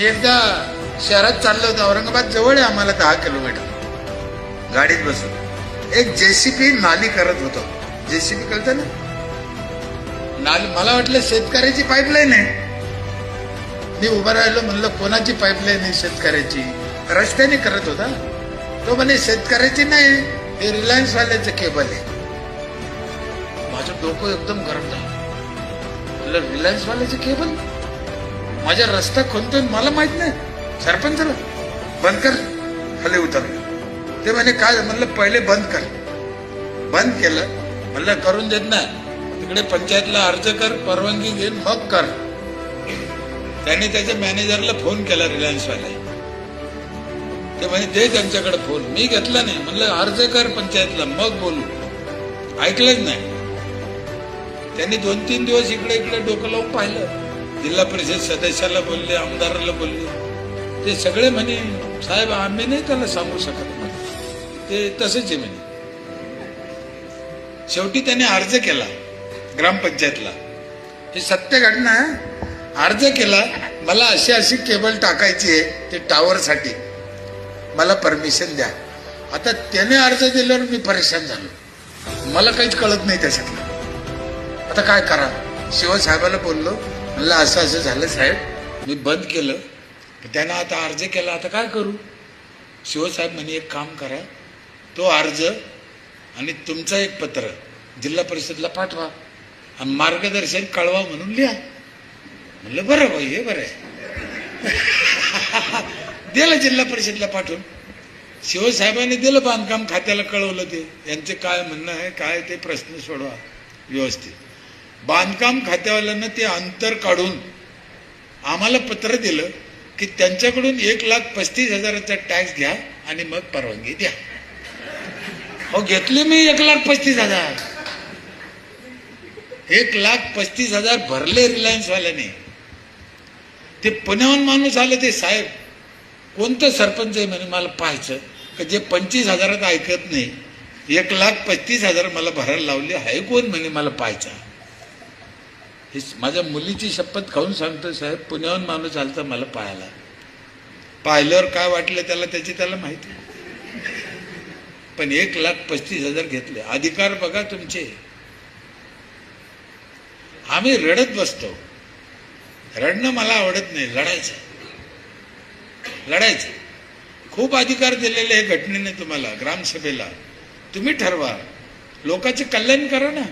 मी एकदा शहरात चाललो होतो, औरंगाबाद जवळ आहे आम्हाला 10 किलोमीटर. गाडीत बसून एक जेसीबी नाली करत होतो. जेसीबी कळतं ना, नाली. मला वाटलं शेतकऱ्याची पाईपलाईन आहे. मी उभं राहिलो, म्हणलं कोणाची पाईपलाईन आहे? शेतकऱ्याची. रस्त्याने करत होता तो. म्हणे शेतकऱ्याची नाही, हे रिलायन्स वाल्याचं केबल आहे. माझं डोकं एकदम गरम झालं. म्हणलं रिलायन्स वाल्याचं केबल? माझ्या रस्ता खोलतोय मला माहित नाही. सरपंचला बंद कर, खाली उतरलं. ते म्हणे काय? म्हणलं पहिले बंद कर. बंद केलं. म्हणलं करून देत नाही, तिकडे पंचायतला अर्ज कर, परवानगी घेऊन मग कर. त्याने त्याच्या मॅनेजरला फोन केला रिलायन्स वाले. ते म्हणे दे त्यांच्याकडे फोन. मी घेतला नाही. म्हणलं अर्ज कर पंचायतला मग बोलू. ऐकलंच नाही. त्यांनी 2-3 दिवस इकडे इकडे डोकं लावून पाहिलं. जिल्हा परिषद सदस्याला बोलले, आमदाराला बोलले. ते सगळे म्हणे साहेब आम्ही नाही त्याला सांगू शकत, ते तसंच आहे म्हणे. शेवटी त्याने अर्ज केला ग्रामपंचायतला. ही सत्य घटना आहे. अर्ज केला, मला अशी अशी केबल टाकायची आहे ते टावर साठी, मला परमिशन द्या. आता त्याने अर्ज दिल्यावर मी परेशान झालो. मला काहीच कळत नाही त्याच्यातलं. आता काय करा? शिवसाहेबाला बोललो, म्हणलं असं असं झालं साहेब, मी बंद केलं. त्यानं आता अर्ज केला, आता काय करू? शिवसाहेब म्हणे एक काम करा, तो अर्ज आणि तुमचं एक पत्र जिल्हा परिषदला पाठवा आणि मार्गदर्शन कळवा म्हणून लिहा. म्हणलं बरं भाई, हे बरं आहे. दिलं जिल्हा परिषदला पाठवून. शिवसाहेबांनी दिलं, बांधकाम खात्याला कळवलं. ते यांचे काय म्हणणं आहे, काय ते प्रश्न सोडवा व्यवस्थित. बांधकाम खात्यावाल्यांना ते अंतर काढून आम्हाला पत्र दिलं की त्यांच्याकडून 1,35,000चा टॅक्स घ्या आणि मग परवानगी द्या. हो घेतले मी 1,35,000. 1,35,000 भरले रिलायन्स वाल्याने. ते पुण्याहून माणूस आलं, ते साहेब कोणतं सरपंच आहे म्हणे, मला पाहायचं का जे 25,000 ऐकत नाही. 1,35,000 मला भरायला लावले आहे कोण म्हणे, मला पाहायचा. हे माझ्या मुलीची शपथ खाऊन सांगतो साहेब, पुण्याहून माणूस आलता मला पाहायला. पाहिल्यावर काय वाटलं त्याला त्याची त्याला माहिती. पण 1,35,000 घेतले. अधिकार बघा तुमचे. आम्ही रडत बसतो. रडणं मला आवडत नाही, लढायचं. लढायचं. खूप अधिकार दिलेले आहे घटनेने तुम्हाला, ग्रामसभेला. तुम्ही ठरवा, लोकांचे कल्याण करा ना.